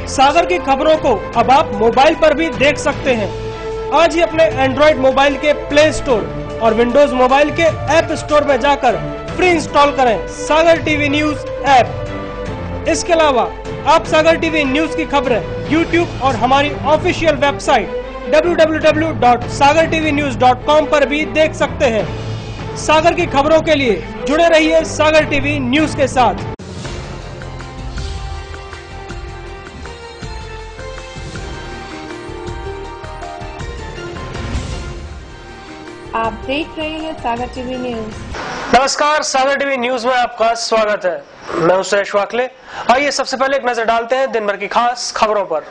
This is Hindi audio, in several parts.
सागर की खबरों को अब आप मोबाइल पर भी देख सकते हैं। आज ही अपने एंड्रॉइड मोबाइल के प्ले स्टोर और विंडोज मोबाइल के ऐप स्टोर में जाकर फ्री इंस्टॉल करें सागर टीवी न्यूज ऐप। इसके अलावा आप सागर टीवी न्यूज की खबरें YouTube और हमारी ऑफिशियल वेबसाइट www.sagartvnews.com पर भी देख सकते हैं। सागर की खबरों के लिए जुड़े रहिए सागर टीवी न्यूज के साथ। आप देख रहे हैं सागर टीवी न्यूज। नमस्कार, सागर टीवी न्यूज में आपका स्वागत है। मैं हूं सुरेश वाकले। आइए सबसे पहले एक नजर डालते हैं दिन भर की खास खबरों पर।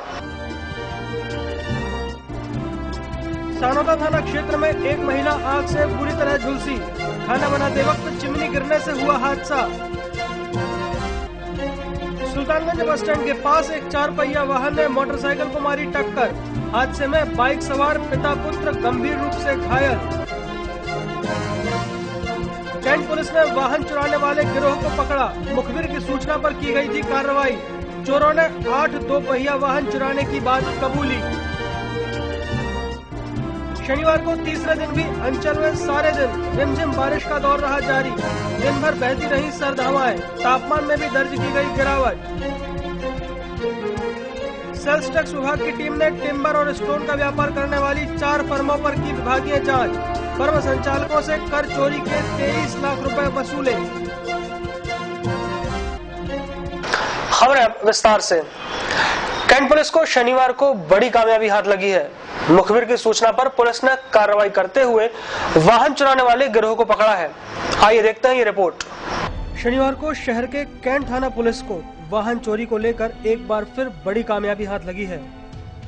सानोदा थाना क्षेत्र में एक महिला आग से बुरी तरह झुलसी। खाना बनाते वक्त चिमनी गिरने से हुआ हादसा। सुल्तानगंज बस स्टैंड के पास एक 4 पहिया वाहन ने मोटरसाइकिल को मारी टक्कर। हादसे में बाइक सवार पिता पुत्र गंभीर रूप से घायल। कैंट पुलिस ने वाहन चुराने वाले गिरोह को पकड़ा। मुखबिर की सूचना पर की गई थी कार्रवाई। चोरों ने 8 2 पहिया वाहन चुराने की बात कबूली। शनिवार को तीसरे दिन भी अंचल में सारे दिन रिमझिम बारिश का दौर रहा जारी। दिन भर बहती रही सर्द हवाएं। तापमान में भी दर्ज की गई गिरावट। सेल्स टैक्स विभाग की टीम ने टिम्बर और स्टोन का व्यापार करने वाली 4 फर्मों पर की विभागीय जांच। फर्म संचालकों से कर चोरी के 23 लाख रुपए वसूले। खबर विस्तार से। कैंट पुलिस को शनिवार को बड़ी कामयाबी हाथ लगी है। मुखबिर की सूचना पर पुलिस ने कार्रवाई करते हुए वाहन चुराने वाले गिरोह को पकड़ा है। आइए देखते हैं ये रिपोर्ट। शनिवार को शहर के कैंट थाना पुलिस को वाहन चोरी को लेकर एक बार फिर बड़ी कामयाबी हाथ लगी है।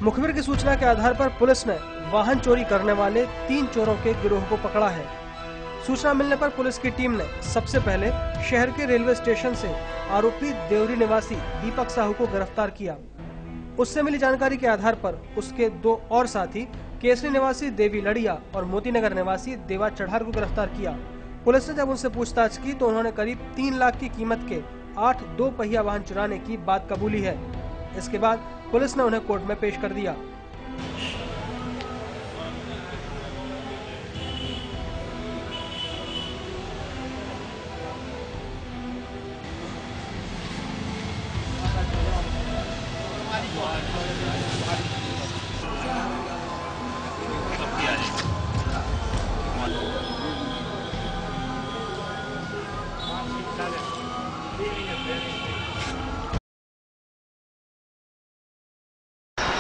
मुखबिर की सूचना के आधार पर पुलिस ने वाहन चोरी करने वाले 3 चोरों के गिरोह को पकड़ा है। सूचना मिलने पर पुलिस की टीम ने सबसे पहले शहर के रेलवे स्टेशन से आरोपी देवरी निवासी दीपक साहू को गिरफ्तार किया। उससे मिली जानकारी के आधार पर उसके 2 और साथी केसरी निवासी देवी लड़िया और मोतीनगर निवासी देवा चढ़ार को गिरफ्तार किया। पुलिस ने जब उनसे पूछताछ की तो उन्होंने करीब 3 लाख की कीमत के 8 2 पहिया वाहन चुराने की बात कबूली है। इसके बाद पुलिस ने उन्हें कोर्ट में पेश कर दिया।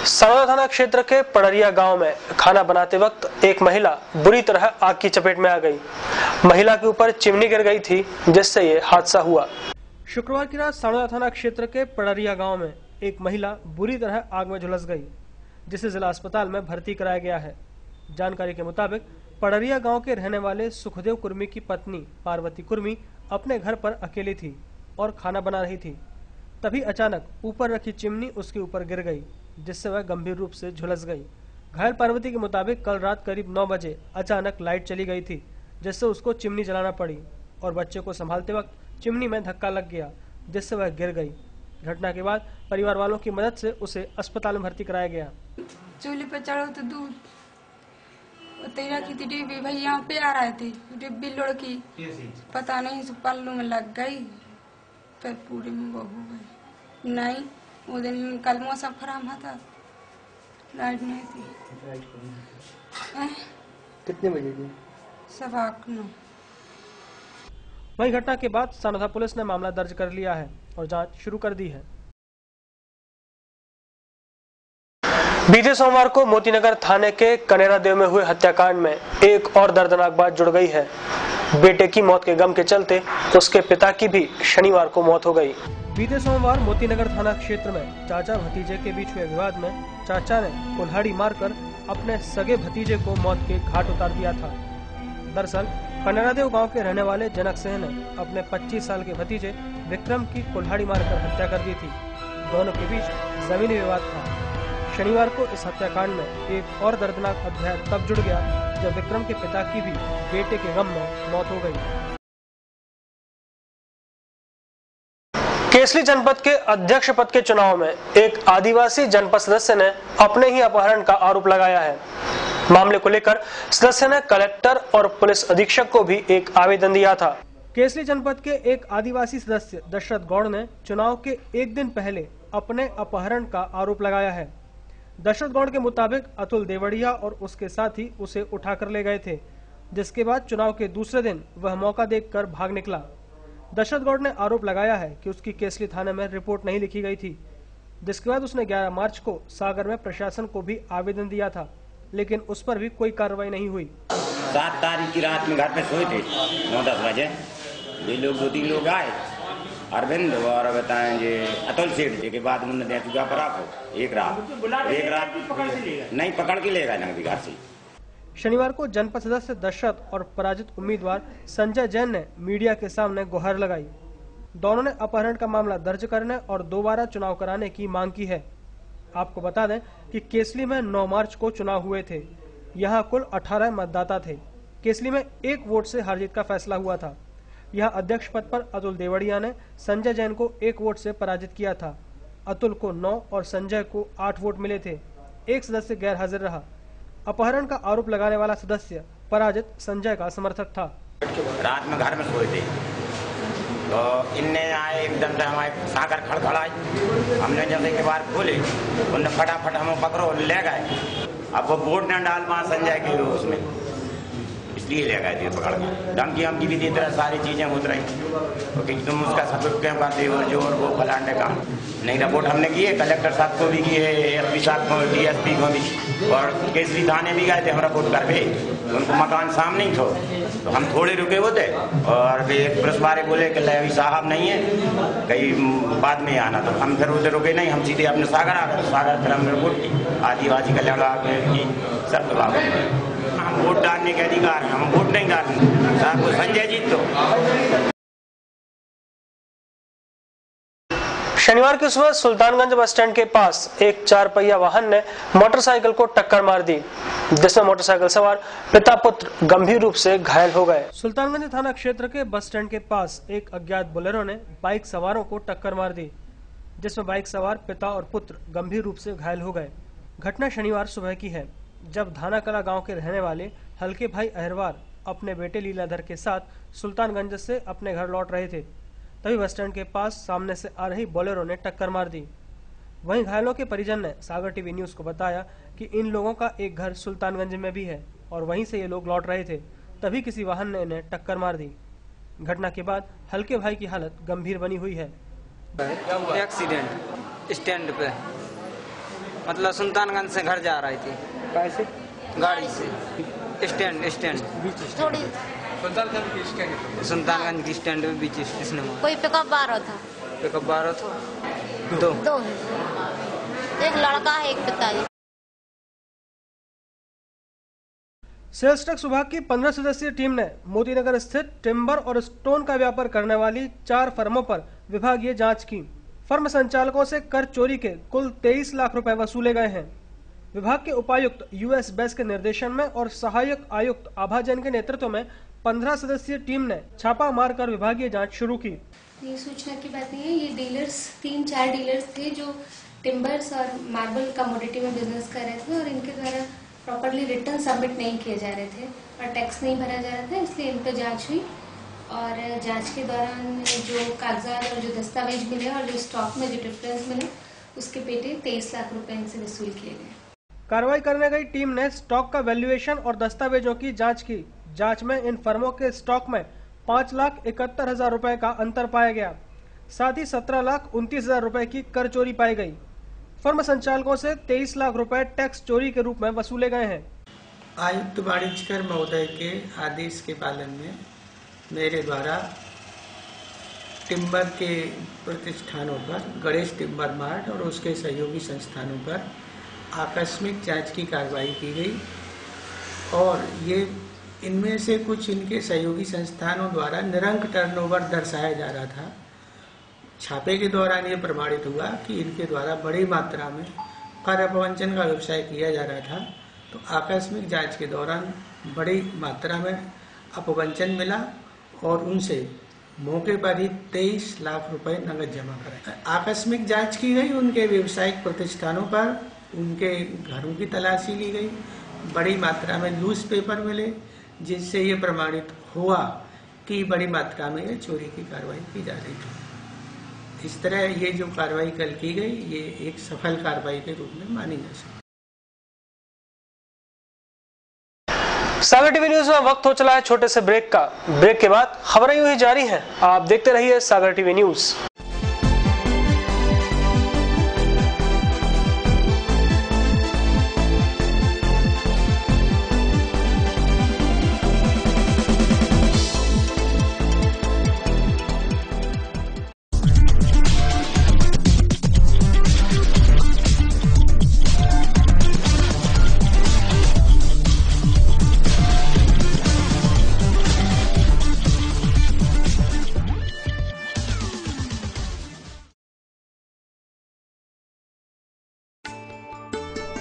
सानोदा थाना क्षेत्र के पड़रिया गांव में खाना बनाते वक्त एक महिला बुरी तरह आग की चपेट में आ गई। महिला के ऊपर चिमनी गिर गई थी, जिससे ये हादसा हुआ। शुक्रवार की रात सानोदा थाना क्षेत्र के पड़रिया गांव में एक महिला बुरी तरह आग में झुलस गई, जिसे जिला अस्पताल में भर्ती कराया गया है। जानकारी के मुताबिक पड़रिया गांव के रहने वाले सुखदेव कुर्मी की पत्नी पार्वती कुर्मी अपने घर पर अकेली थी और खाना बना रही थी। तभी अचानक ऊपर रखी चिमनी उसके ऊपर गिर गई, जिससे वह गंभीर रूप से झुलस गई। घायल पार्वती के मुताबिक कल रात करीब 9 बजे अचानक लाइट चली गई थी, जिससे उसको चिमनी जलाना पड़ी और बच्चे को संभालते वक्त चिमनी में धक्का लग गया, जिससे वह गिर गई। घटना के बाद परिवार वालों की मदद से उसे अस्पताल में भर्ती कराया गया। चूल्हे पे चढ़ो तो दूध तेरा की डिब्बी भाई यहाँ पे आ रहे थे, डिब्बी लड़की पता नहीं पल्लू में लग गई, फिर पूरे में वो हो गई। नहीं, वो दिन कल मौसम खराब था, लाइट नहीं थी। कितने बजे थी? 9:15। वही घटना के बाद सानोदा पुलिस ने मामला दर्ज कर लिया है और जांच शुरू कर दी है। बीते सोमवार को मोतीनगर थाने के कनेरा देव में हुए हत्याकांड में एक और दर्दनाक बात जुड़ गई है। बेटे की मौत के गम के चलते उसके पिता की भी शनिवार को मौत हो गई। बीते सोमवार मोतीनगर थाना क्षेत्र में चाचा भतीजे के बीच हुए विवाद में चाचा ने कुल्हाड़ी मारकर अपने सगे भतीजे को मौत के घाट उतार दिया था। दरअसल कनेरादेव गांव के रहने वाले जनक सिंह ने अपने 25 साल के भतीजे विक्रम की कुल्हाड़ी मारकर हत्या कर दी थी। दोनों के बीच जमीनी विवाद था। शनिवार को इस हत्याकांड में एक और दर्दनाक अध्याय तब जुड़ गया जब विक्रम के पिता की भी बेटे के गम में मौत हो गई। केसली जनपद के अध्यक्ष पद के चुनाव में एक आदिवासी जनपद सदस्य ने अपने ही अपहरण का आरोप लगाया है। मामले को लेकर सदस्य ने कलेक्टर और पुलिस अधीक्षक को भी एक आवेदन दिया था। केसली जनपद के एक आदिवासी सदस्य दशरथ गौड़ ने चुनाव के एक दिन पहले अपने अपहरण का आरोप लगाया है। दशरथ गौड़ के मुताबिक अतुल देवड़िया और उसके साथी उसे उठाकर ले गए थे, जिसके बाद चुनाव के दूसरे दिन वह मौका देखकर भाग निकला। दशरथ गौड़ ने आरोप लगाया है कि उसकी केसली थाने में रिपोर्ट नहीं लिखी गई थी, जिसके बाद उसने 11 मार्च को सागर में प्रशासन को भी आवेदन दिया था, लेकिन उस पर भी कोई कार्रवाई नहीं हुई। 7 तारीख की रात में घर पे सोए थे 9-10 बजे। ये लोग 2-3 लोग आए, अरविंद और बताएं ये अतुल सेठ जी के बाद उन्होंने दे चुका पर आपको एक रात नहीं पकड़ के ले गए नगदी घर से। शनिवार को जनपद सदस्य दशरथ और पराजित उम्मीदवार संजय जैन ने मीडिया के सामने गुहार लगाई। दोनों ने अपहरण का मामला दर्ज करने और दोबारा चुनाव कराने की मांग की है। आपको बता दें कि केसली में 9 मार्च को चुनाव हुए थे। यहां कुल 18 मतदाता थे। केसली में 1 वोट से हार जीत का फैसला हुआ था। यहां अध्यक्ष पद पर अतुल देवड़िया ने संजय जैन को 1 वोट से पराजित किया था। अतुल को 9 और संजय को 8 वोट मिले थे। एक सदस्य गैर हाजिर रहा। अपहरण का आरोप लगाने वाला सदस्य पराजित संजय का समर्थक था। रात में घर में सोए थे तो इनने आए, एकदम से हमारे सागर खड़खड़ाई। हमने जैसे के बार खोले, उन्होंने फटाफट हमें पकड़ो ले गए। अब वो वोट न डाल वहाँ संजय के उसमें, इसलिए ले गए थे पकड़ के। धमकी हमकी भी दी, तरह सारी चीजें होती रही क्योंकि तुम उसका सब क्यों करते हो जो और वो फलाने का नहीं। रिपोर्ट हमने की है, कलेक्टर साहब को भी की है, एसपी साहब को, डीएसपी को भी, और केसरी थाने भी गए थे हम रिपोर्ट कर पे। तो उनको मकान सामने ही था, तो हम थोड़े रुके हुए थे और एक पुलिस वाले बोले कि अभी साहब नहीं है, कहीं बाद में आना। तो हम फिर उधर रुके नहीं, हम सीधे अपने सागर आ गए। सागर फिर हमने रिपोर्ट की, आदिवासी कल्याण की सब हम वोट डालने के अधिकार हैं, हम वोट नहीं डालने। साहब को संजय जीत तो। शनिवार की सुबह सुल्तानगंज बस स्टैंड के पास एक 4 पहिया वाहन ने मोटरसाइकिल को टक्कर मार दी, जिसमें मोटरसाइकिल सवार पिता पुत्र गंभीर रूप से घायल हो गए। सुल्तानगंज थाना क्षेत्र के बस स्टैंड के पास एक अज्ञात बोलेरो ने बाइक सवारों को टक्कर मार दी, जिसमें बाइक सवार पिता और पुत्र गंभीर रूप से घायल हो गए। घटना शनिवार सुबह की है, जब धानाकला गाँव के रहने वाले हल्के भाई अहरवार अपने बेटे लीलाधर के साथ सुल्तानगंज से अपने घर लौट रहे थे। तभी बस स्टैंड के पास सामने से आ रही बोलेरो ने टक्कर मार दी। वहीं घायलों के परिजन ने सागर टीवी न्यूज को बताया कि इन लोगों का एक घर सुल्तानगंज में भी है और वहीं से ये लोग लौट रहे थे, तभी किसी वाहन ने इन्हें टक्कर मार दी। घटना के बाद हल्के भाई की हालत गंभीर बनी हुई है। एक्सीडेंट स्टैंड पे, मतलब सुल्तानगंज से घर जा रही थी। कैसे? गाड़ी से। स्टैंड थोड़ी सुल्तानगंज की स्टैंड में बीच स्टेशन में कोई पिकअप बारह था। दो है, एक लड़का है, एक पिताजी। सेल्स टैक्स विभाग की 15 सदस्यीय टीम ने मोतीनगर स्थित टिम्बर और स्टोन का व्यापार करने वाली 4 फर्मों पर विभागीय जांच की। फर्म संचालकों से कर चोरी के कुल 23 लाख रुपए वसूले गए हैं। विभाग के उपायुक्त यूएस बैस के निर्देशन में और सहायक आयुक्त आभा जैन के नेतृत्व में 15 सदस्यीय टीम ने छापा मारकर विभागीय जांच शुरू की। ये सूचना की बात नहीं है, ये डीलर्स 3-4 डीलर्स थे जो टिम्बर्स और मार्बल कमोडिटी में बिजनेस कर रहे थे और इनके द्वारा प्रॉपर्ली रिटर्न सबमिट नहीं किए जा रहे थे और टैक्स नहीं भरा जा रहा था, इसलिए इन पर जाँच हुई और जाँच के दौरान जो कागजात और जो दस्तावेज मिले और जो स्टॉक में जो डिफरेंस मिले उसके पेटे 23 लाख रुपए इनसे वसूल किए गए। कार्रवाई करने गई टीम ने स्टॉक का वैल्यूएशन और दस्तावेजों की जांच की। जांच में इन फर्मों के स्टॉक में 5,71,000 रुपए का अंतर पाया गया। साथ ही 17,29,000 रुपए की कर चोरी पाई गई। फर्म संचालकों से 23 लाख रुपए टैक्स चोरी के रूप में वसूले गए हैं। आयुक्त वाणिज्यकर महोदय के आदेश के पालन में मेरे द्वारा टिम्बर के प्रतिष्ठानों पर, गणेश टिम्बर मार्ट और उसके सहयोगी संस्थानों पर आकस्मिक जांच की कार्रवाई की गई और ये इनमें से कुछ इनके सहयोगी संस्थानों द्वारा निरंक टर्नओवर दर्शाया जा रहा था। छापे के दौरान ये प्रमाणित हुआ कि इनके द्वारा बड़ी मात्रा में कर अपवंचन का व्यवसाय किया जा रहा था। तो आकस्मिक जांच के दौरान बड़ी मात्रा में अपवंचन मिला और उनसे मौके पर ही 23 लाख रुपए नगद जमा कराए। आकस्मिक जांच की गई, उनके व्यावसायिक प्रतिष्ठानों पर उनके घरों की तलाशी ली गई, बड़ी मात्रा में लूज पेपर मिले, जिससे ये प्रमाणित हुआ कि बड़ी मात्रा में ये चोरी की कार्रवाई की जा रही थी। इस तरह ये जो कार्रवाई कल की गई, ये एक सफल कार्रवाई के रूप में मानी जा सकती है। सागर टीवी न्यूज में वक्त हो चला है छोटे से ब्रेक का। ब्रेक के बाद खबरें यूं ही जारी हैं। आप देखते रहिए सागर टीवी न्यूज।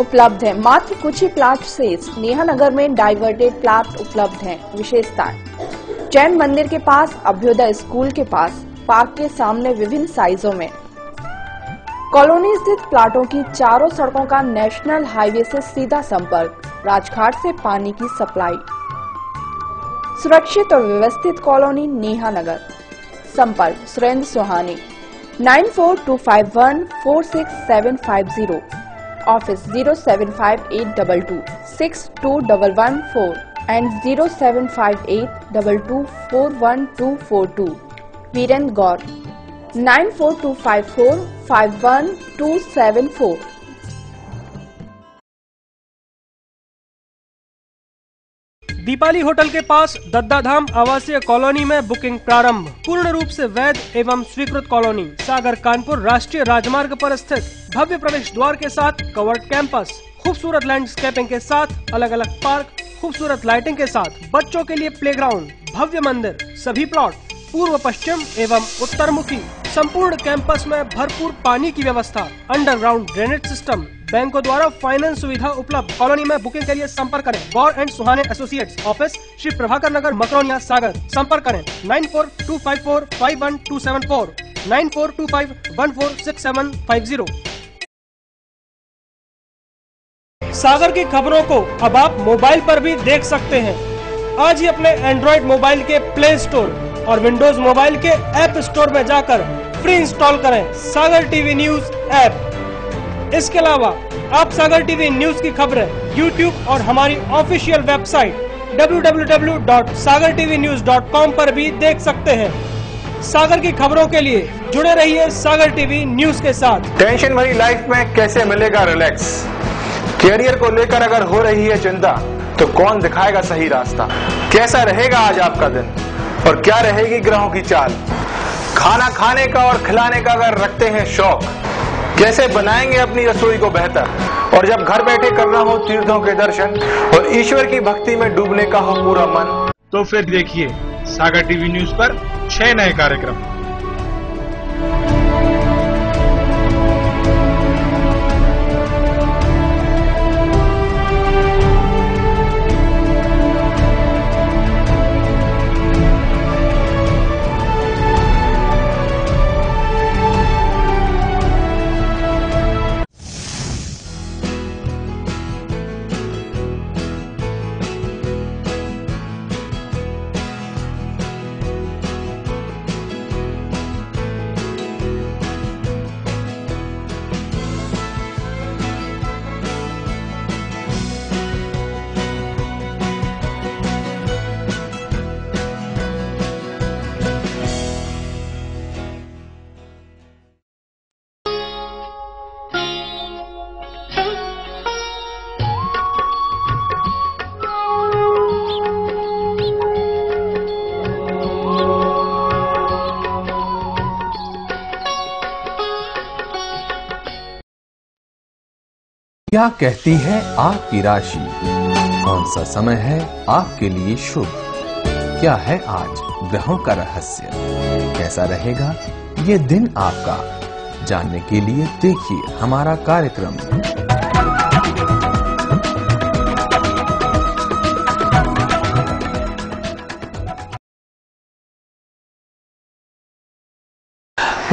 उपलब्ध है। मात्र कुछ ही प्लाट से नेहा नगर में डाइवर्टेड प्लाट उपलब्ध हैं। विशेषताएं: जैन मंदिर के पास, अभ्युदय स्कूल के पास, पार्क के सामने विभिन्न साइजों में। कॉलोनी स्थित प्लाटों की चारों सड़कों का नेशनल हाईवे से सीधा संपर्क, राजघाट से पानी की सप्लाई। सुरक्षित और व्यवस्थित कॉलोनी नेहा नगर। संपर्क Surendra Suhani 9425146750, office 07582262114 and 07582241242। Virendra Gaur 9425451274। Deepali hotel के पास दद्दाधाम आवासीय कॉलोनी में बुकिंग प्रारंभ। पूर्ण रूप से वैध एवं स्वीकृत कॉलोनी सागर कानपुर राष्ट्रीय राजमार्ग पर स्थित, भव्य प्रवेश द्वार के साथ कवर्ड कैंपस, खूबसूरत लैंडस्केपिंग के साथ अलग अलग पार्क, खूबसूरत लाइटिंग के साथ बच्चों के लिए प्लेग्राउंड, भव्य मंदिर, सभी प्लॉट पूर्व पश्चिम एवं उत्तर मुखी, संपूर्ण कैंपस में भरपूर पानी की व्यवस्था, अंडरग्राउंड ड्रेनेज सिस्टम, बैंकों द्वारा फाइनेंस सुविधा उपलब्ध। कॉलोनी में बुकिंग के लिए संपर्क करें Gaur and Suhane associates, office Shri Prabhakar Nagar, Makronia, Sagar. संपर्क करें 9425451274, 9425146750। सागर की खबरों को अब आप मोबाइल पर भी देख सकते हैं। आज ही अपने एंड्रॉइड मोबाइल के प्ले स्टोर और विंडोज मोबाइल के ऐप स्टोर में जाकर फ्री इंस्टॉल करें सागर टीवी न्यूज ऐप। इसके अलावा आप सागर टीवी न्यूज की खबरें यूट्यूब और हमारी ऑफिशियल वेबसाइट www.sagartvnews.com पर भी देख सकते हैं। सागर की खबरों के लिए जुड़े रहिए सागर टीवी न्यूज के साथ। टेंशन भरी लाइफ में कैसे मिलेगा रिलैक्स? कैरियर को लेकर अगर हो रही है चिंता, तो कौन दिखाएगा सही रास्ता? कैसा रहेगा आज आपका दिन और क्या रहेगी ग्रहों की चाल? खाना खाने का और खिलाने का अगर रखते हैं शौक, कैसे बनाएंगे अपनी रसोई को बेहतर? और जब घर बैठे करना हो तीर्थों के दर्शन और ईश्वर की भक्ति में डूबने का हो पूरा मन, तो फिर देखिए सागर टीवी न्यूज पर 6 नए कार्यक्रम। क्या कहती है आपकी राशि? कौन सा समय है आपके लिए शुभ? क्या है आज ग्रहों का रहस्य? कैसा रहेगा ये दिन आपका? जानने के लिए देखिए हमारा कार्यक्रम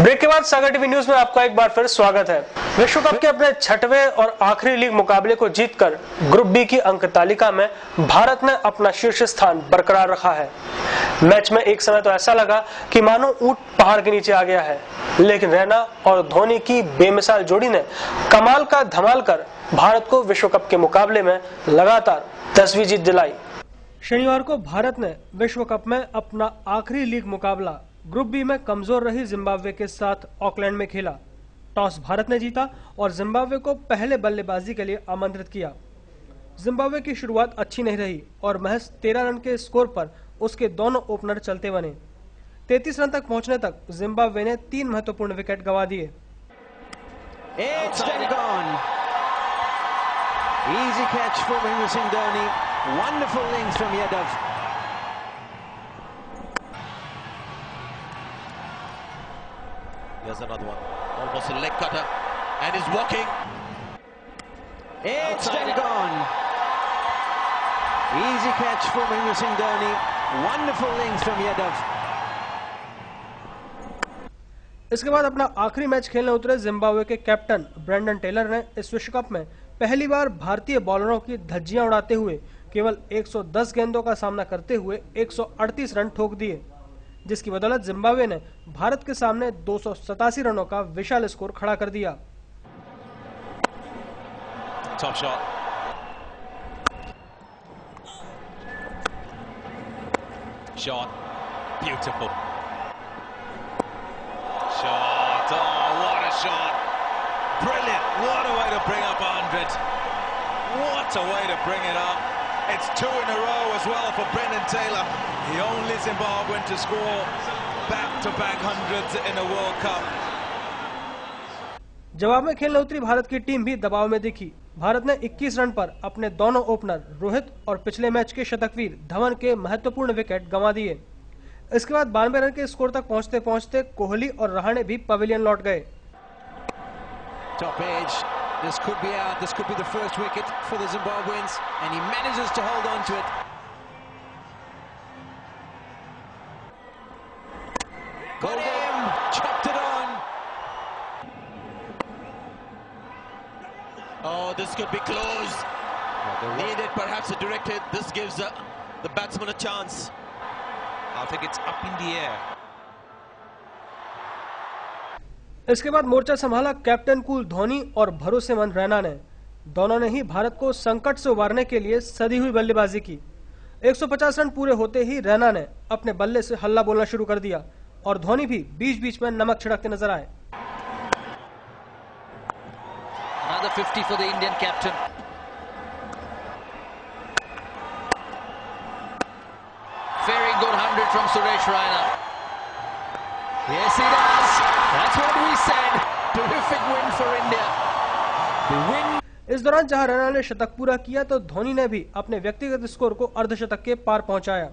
ब्रेक के बाद सागर टीवी न्यूज में आपका एक बार फिर स्वागत है। विश्व कप के अपने छठवें और आखिरी लीग मुकाबले को जीतकर ग्रुप बी की अंक तालिका में भारत ने अपना शीर्ष स्थान बरकरार रखा है। मैच में एक समय तो ऐसा लगा कि मानो ऊंट पहाड़ के नीचे आ गया है, लेकिन रैना और धोनी की बेमिसाल जोड़ी ने कमाल का धमाल कर भारत को विश्व कप के मुकाबले में लगातार 10वीं जीत दिलाई। शनिवार को भारत ने विश्व कप में अपना आखिरी लीग मुकाबला ग्रुप बी में कमजोर रही जिम्बाब्वे के साथ ऑकलैंड में खेला। टॉस भारत ने जीता और जिम्बाब्वे को पहले बल्लेबाजी के लिए आमंत्रित किया। जिम्बाब्वे की शुरुआत अच्छी नहीं रही और महज 13 रन के स्कोर पर उसके दोनों ओपनर चलते बने। 33 रन तक पहुंचने तक जिम्बाब्वे ने 3 महत्वपूर्ण विकेट गंवा दिए। Here's another one, almost a leg cutter, and he's walking. It's dead gone. Easy catch for Mahendra Singh Dhoni. Wonderful links from Yadav. इसके बाद अपना आखिरी मैच खेलने उतरे जिम्बाब्वे के कैप्टन ब्रेंडन टेलर ने इस विश्व कप में पहली बार भारतीय बॉलरों की धज्जियां उड़ाते हुए केवल 110 गेंदों का सामना करते हुए 138 रन ठोक दिए, जिसकी बदौलत जिम्बाब्वे ने भारत के सामने 287 रनों का विशाल स्कोर खड़ा कर दिया। Top shot. Shot. Beautiful. Shot. Oh, what a shot. Brilliant. What a way to bring up 100. What a way to bring it up. It's 2 in a row as well for Brendan Taylor. The only Zimbabwean to score back-to-back hundreds in a World Cup. जवाब में खेलने उतरी भारत की टीम भी दबाव में दिखी। भारत ने 21 रन पर अपने दोनों ओपनर रोहित और पिछले मैच के शतकवीर धवन के महत्वपूर्ण विकेट गंवा दिए। इसके बाद 92 रन के स्कोर तक पहुंचते पहुंचते कोहली और रहाणे भी पवेलियन लौट गए। Top edge. This could be out. This could be the first wicket for the Zimbabweans, and he manages to hold on to it. Got him! Chopped it on. Oh, this could be close. Needed perhaps a direct hit. This gives the batsman a chance. I think it's up in the air. इसके बाद मोर्चा संभाला कैप्टन कूल धोनी और भरोसेमंद रैना ने। दोनों ने ही भारत को संकट से उबारने के लिए सदी हुई बल्लेबाजी की। 150 रन पूरे होते ही रैना ने अपने बल्ले से हल्ला बोलना शुरू कर दिया और धोनी भी बीच बीच में नमक छिड़कते नजर आए। Another 50 for the Indian captain. Very good 100 from Suresh Raina. Yes, he does. That's what we said. Terrific win for India. The win. इस दौरान जहां रैना ने शतक पूरा किया तो धोनी ने भी अपने व्यक्तिगत स्कोर को अर्धशतक के पार पहुंचाया।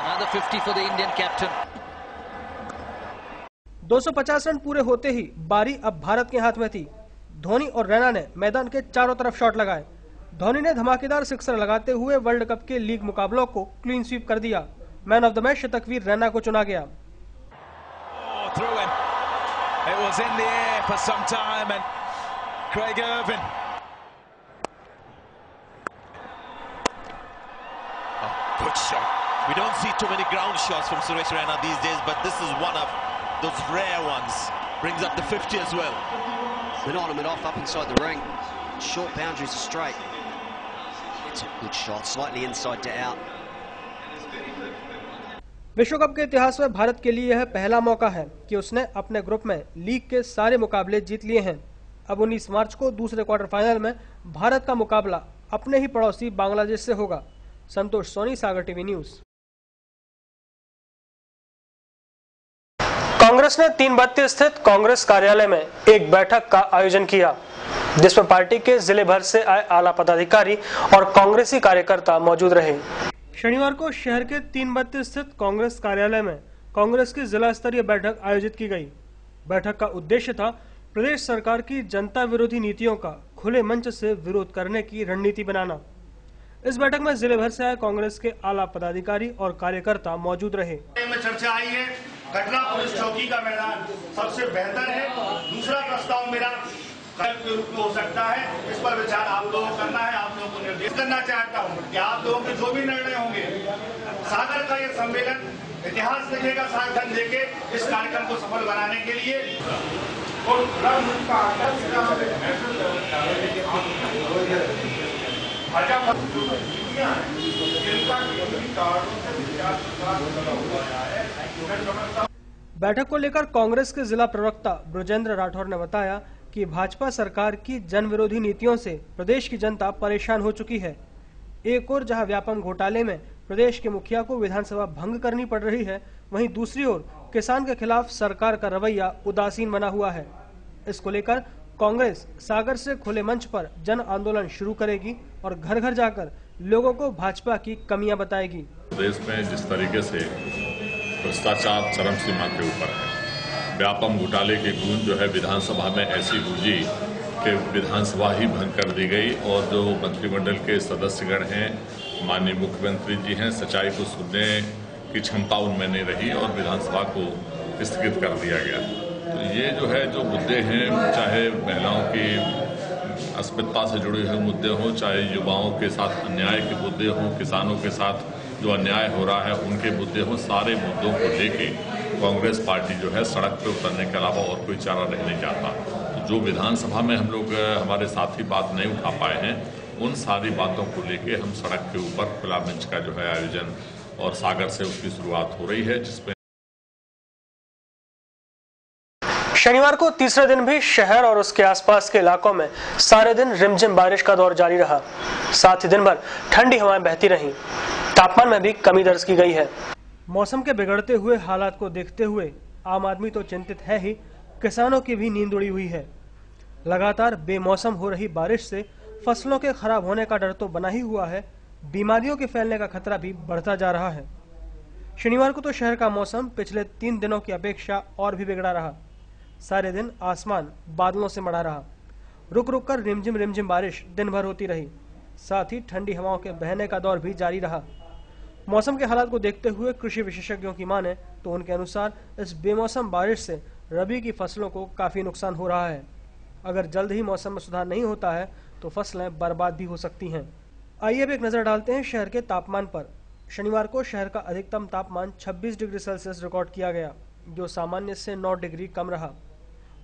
Another 50 for the Indian captain. 250 run पूरे होते ही बारी अब भारत के हाथ में थी। धोनी और रैना ने मैदान के चारों तरफ शॉट लगाए। धोनी ने धमाकेदार सिक्सर लगाते हुए वर्ल्ड कप के लीग मुकाबलों को क्लीन स्वीप कर दिया। मैन ऑफ द मैच शतकवीर रैना को चुना गया। It was in the air for some time, and Craig Irvin. Oh, good shot. We don't see too many ground shots from Suresh Raina these days, but this is one of those rare ones. Brings up the 50 as well. Went on and off up inside the ring. Short boundaries are straight. It's a good shot, slightly inside to out. विश्व कप के इतिहास में भारत के लिए यह पहला मौका है कि उसने अपने ग्रुप में लीग के सारे मुकाबले जीत लिए हैं। अब 19 मार्च को दूसरे क्वार्टर फाइनल में भारत का मुकाबला अपने ही पड़ोसी बांग्लादेश से होगा। संतोष सोनी, सागर टीवी न्यूज। कांग्रेस ने 332 स्थित कांग्रेस कार्यालय में एक बैठक का आयोजन किया, जिसमें पार्टी के जिले भर से आए आला पदाधिकारी और कांग्रेसी कार्यकर्ता मौजूद रहे। शनिवार को शहर के 332 स्थित कांग्रेस कार्यालय में कांग्रेस की जिला स्तरीय बैठक आयोजित की गई। बैठक का उद्देश्य था प्रदेश सरकार की जनता विरोधी नीतियों का खुले मंच से विरोध करने की रणनीति बनाना। इस बैठक में जिले भर से आए कांग्रेस के आला पदाधिकारी और कार्यकर्ता मौजूद रहे। में चर्चा आई है, कटरा पुलिस चौकी का मैदान सबसे बेहतर है। दूसरा प्रस्ताव मेरा के रूप में हो सकता है, इस पर विचार आप लोगों को करना है। आप लोगों को निर्देश करना चाहता हूँ कि आप लोगों के जो भी निर्णय होंगे, सागर का ये सम्मेलन इतिहास लिखेगा सागधन देके इस कार्यक्रम को सफल बनाने के लिए। बैठक को लेकर कांग्रेस के जिला प्रवक्ता ब्रजेंद्र राठौर ने बताया कि भाजपा सरकार की जन विरोधी नीतियों से प्रदेश की जनता परेशान हो चुकी है। एक ओर जहां व्यापम घोटाले में प्रदेश के मुखिया को विधानसभा भंग करनी पड़ रही है, वहीं दूसरी ओर किसान के खिलाफ सरकार का रवैया उदासीन बना हुआ है। इसको लेकर कांग्रेस सागर से खुले मंच पर जन आंदोलन शुरू करेगी और घर घर जाकर लोगों को भाजपा की कमियां बताएगी। प्रदेश में जिस तरीके से भ्रष्टाचार चरम सीमा के ऊपर है, व्यापम घोटाले की गूंज जो है विधानसभा में ऐसी गूंजी कि विधानसभा ही भंग कर दी गई और जो मंत्रिमंडल के सदस्यगण हैं, माननीय मुख्यमंत्री जी हैं, सच्चाई को सुनने की क्षमता उनमें नहीं रही और विधानसभा को स्थगित कर दिया गया। तो ये जो है जो मुद्दे हैं, चाहे महिलाओं की अस्मिता से जुड़े हुए मुद्दे हों, चाहे युवाओं के साथ अन्याय के मुद्दे हों, किसानों के साथ जो अन्याय हो रहा है उनके मुद्दे हों, सारे मुद्दों को लेके कांग्रेस पार्टी जो है सड़क पर उतरने के अलावा और कोई चारा नहीं चाहता। तो जो विधानसभा में हम लोग हमारे साथी बात नहीं उठा पाए हैं, उन सारी बातों को लेके हम सड़क के ऊपर खुला मंच का जो है आयोजन और सागर से उसकी शुरुआत हो रही है, जिसमें शनिवार को तीसरे दिन भी शहर और उसके आसपास के इलाकों में सारे दिन रिमझिम बारिश का दौर जारी रहा। साथ ही दिन भर ठंडी हवाएं बहती रहीं। तापमान में भी कमी दर्ज की गई है। मौसम के बिगड़ते हुए हालात को देखते हुए आम आदमी तो चिंतित है ही, किसानों की भी नींद उड़ी हुई है। लगातार बेमौसम हो रही बारिश से फसलों के खराब होने का डर तो बना ही हुआ है, बीमारियों के फैलने का खतरा भी बढ़ता जा रहा है। शनिवार को तो शहर का मौसम पिछले 3 दिनों की अपेक्षा और भी बिगड़ा रहा। सारे दिन आसमान बादलों से मढ़ा रहा। रुक रुक कर रिमझिम रिमझिम बारिश दिन भर होती रही। साथ ही ठंडी हवाओं के बहने का दौर भी जारी रहा। मौसम के हालात को देखते हुए कृषि विशेषज्ञों की माने तो उनके अनुसार इस बेमौसम बारिश से रबी की फसलों को काफी नुकसान हो रहा है। अगर जल्द ही मौसम में सुधार नहीं होता है तो फसलें बर्बाद भी हो सकती हैं। आइए अब एक नजर डालते हैं शहर के तापमान पर। शनिवार को शहर का अधिकतम तापमान 26 डिग्री सेल्सियस रिकॉर्ड किया गया, जो सामान्य से 9 डिग्री कम रहा।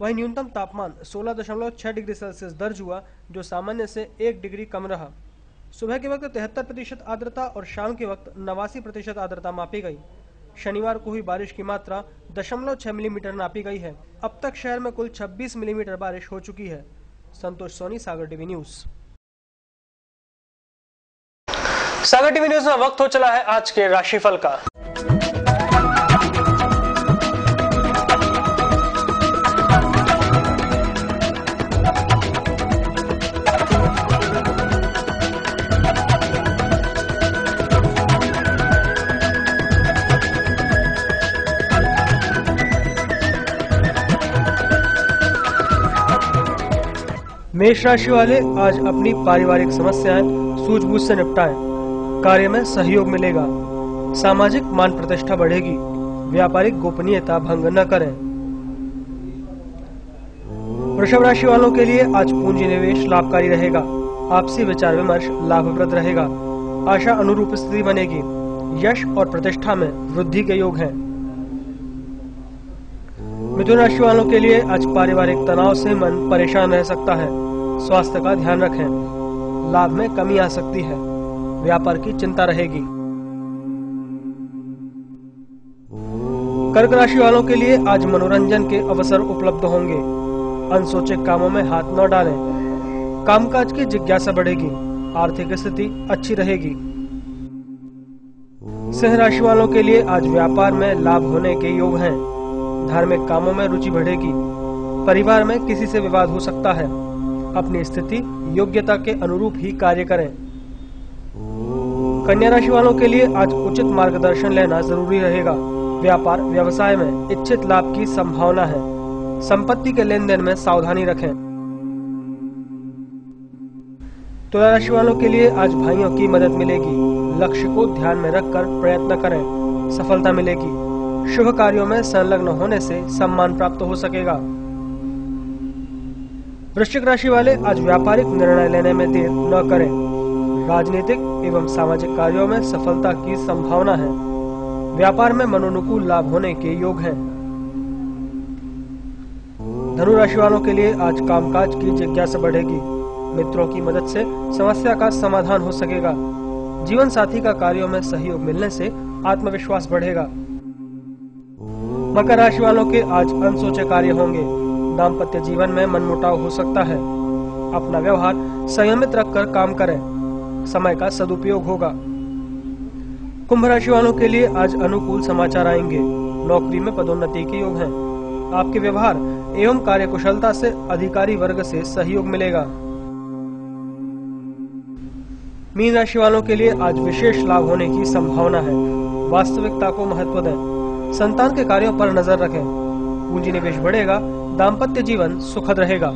वहीं न्यूनतम तापमान 16.6 डिग्री सेल्सियस दर्ज हुआ, जो सामान्य से 1 डिग्री कम रहा। सुबह के वक्त 73% आर्द्रता और शाम के वक्त 89% आर्द्रता मापी गई। शनिवार को हुई बारिश की मात्रा 0.6 मिलीमीटर नापी गई है। अब तक शहर में कुल 26 मिलीमीटर बारिश हो चुकी है। संतोष सोनी, सागर टीवी न्यूज। सागर टीवी न्यूज में वक्त हो चला है आज के राशिफल का। मेष राशि वाले आज अपनी पारिवारिक समस्याएं सूझबूझ से निपटाएं। कार्य में सहयोग मिलेगा। सामाजिक मान प्रतिष्ठा बढ़ेगी। व्यापारिक गोपनीयता भंग न करें। वृषभ राशि वालों के लिए आज पूंजी निवेश लाभकारी रहेगा। आपसी विचार विमर्श लाभप्रद रहेगा। आशा अनुरूप स्थिति बनेगी। यश और प्रतिष्ठा में वृद्धि के योग हैं। मिथुन राशि वालों के लिए आज पारिवारिक तनाव से मन परेशान रह सकता है। स्वास्थ्य का ध्यान रखें। लाभ में कमी आ सकती है। व्यापार की चिंता रहेगी। कर्क राशि वालों के लिए आज मनोरंजन के अवसर उपलब्ध होंगे। अनसोचे कामों में हाथ न डालें। कामकाज की जिज्ञासा बढ़ेगी। आर्थिक स्थिति अच्छी रहेगी। सिंह राशि वालों के लिए आज व्यापार में लाभ होने के योग हैं। धार्मिक कामों में रुचि बढ़ेगी। परिवार में किसी से विवाद हो सकता है। अपनी स्थिति योग्यता के अनुरूप ही कार्य करें। कन्या राशि वालों के लिए आज उचित मार्गदर्शन लेना जरूरी रहेगा। व्यापार व्यवसाय में इच्छित लाभ की संभावना है। संपत्ति के लेन देन में सावधानी रखें। तुला राशि वालों के लिए आज भाइयों की मदद मिलेगी। लक्ष्य को ध्यान में रखकर प्रयत्न करें, सफलता मिलेगी। शुभ कार्यों में संलग्न होने से सम्मान प्राप्त हो सकेगा। वृश्चिक राशि वाले आज व्यापारिक निर्णय लेने में देर न करें। राजनीतिक एवं सामाजिक कार्यों में सफलता की संभावना है। व्यापार में मनोनुकूल लाभ होने के योग हैं। धनु राशि वालों के लिए आज कामकाज की जिज्ञासा बढ़ेगी। मित्रों की मदद से समस्या का समाधान हो सकेगा। जीवन साथी का कार्यों में सहयोग मिलने से आत्मविश्वास बढ़ेगा। मकर राशि वालों के आज अनसोचे कार्य होंगे। दाम्पत्य जीवन में मनमुटाव हो सकता है। अपना व्यवहार संयमित रखकर काम करें, समय का सदुपयोग होगा। कुंभ राशि वालों के लिए आज अनुकूल समाचार आएंगे। नौकरी में पदोन्नति के योग हैं। आपके व्यवहार एवं कार्यकुशलता से अधिकारी वर्ग से सहयोग मिलेगा। मीन राशि वालों के लिए आज विशेष लाभ होने की संभावना है। वास्तविकता को महत्व दें। संतान के कार्यों पर नजर रखें। पूंजी निवेश बढ़ेगा। दाम्पत्य जीवन सुखद रहेगा।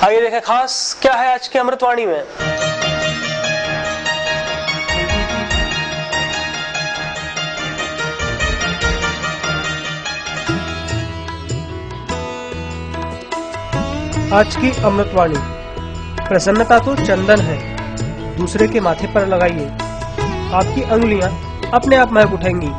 आइए देखें खास क्या है आज की अमृतवाणी में। आज की अमृतवाणी। प्रसन्नता तो चंदन है, दूसरे के माथे पर लगाइए, आपकी अंगुलियां अपने आप महक उठेंगी।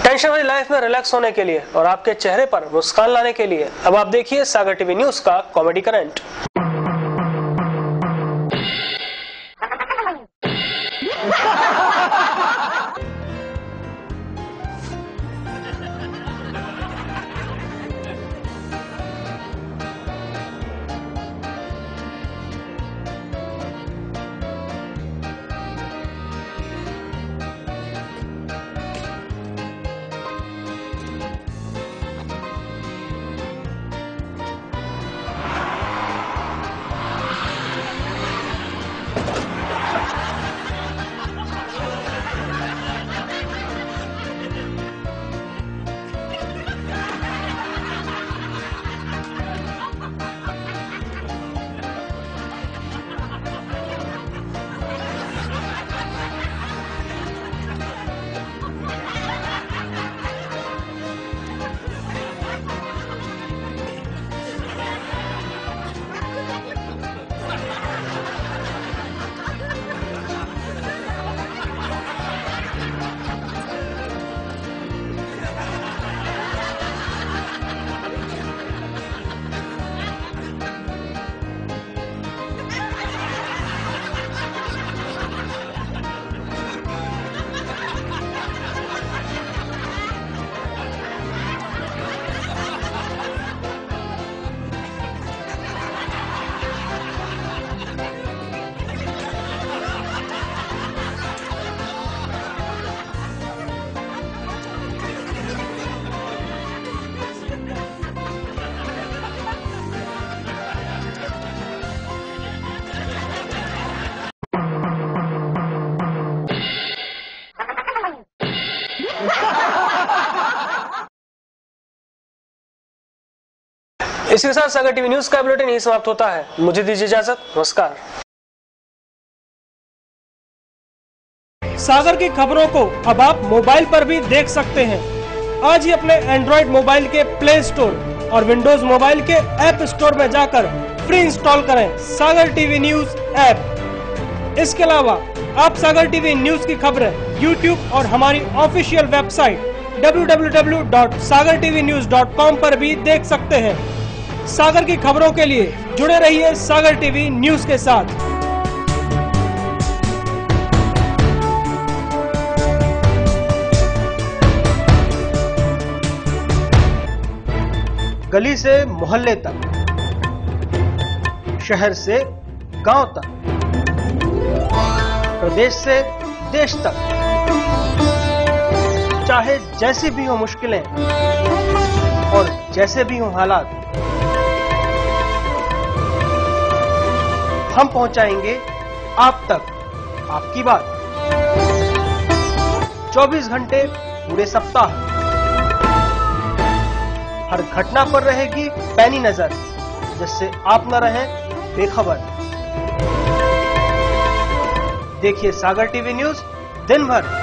टेंशन वाली लाइफ में रिलैक्स होने के लिए और आपके चेहरे पर मुस्कान लाने के लिए अब आप देखिए सागर टीवी न्यूज का कॉमेडी करंट। इसके साथ सागर टीवी न्यूज का बुलेटिन यही समाप्त होता है। मुझे दीजिए इजाजत। नमस्कार। सागर की खबरों को अब आप मोबाइल पर भी देख सकते हैं। आज ही अपने एंड्रॉइड मोबाइल के प्ले स्टोर और विंडोज मोबाइल के ऐप स्टोर में जाकर फ्री इंस्टॉल करें सागर टीवी न्यूज ऐप। इसके अलावा आप सागर टीवी न्यूज की खबरें यूट्यूब और हमारी ऑफिशियल वेबसाइट www.sagartvnews.com पर भी देख सकते हैं। सागर की खबरों के लिए जुड़े रहिए सागर टीवी न्यूज के साथ। गली से मोहल्ले तक, शहर से गांव तक, प्रदेश से देश तक, चाहे जैसी भी हो मुश्किलें और जैसे भी हो हालात, हम पहुंचाएंगे आप तक आपकी बात। 24 घंटे पूरे सप्ताह, हर घटना पर रहेगी पैनी नजर, जिससे आप न रहें बेखबर। देखिए सागर टीवी न्यूज दिन भर।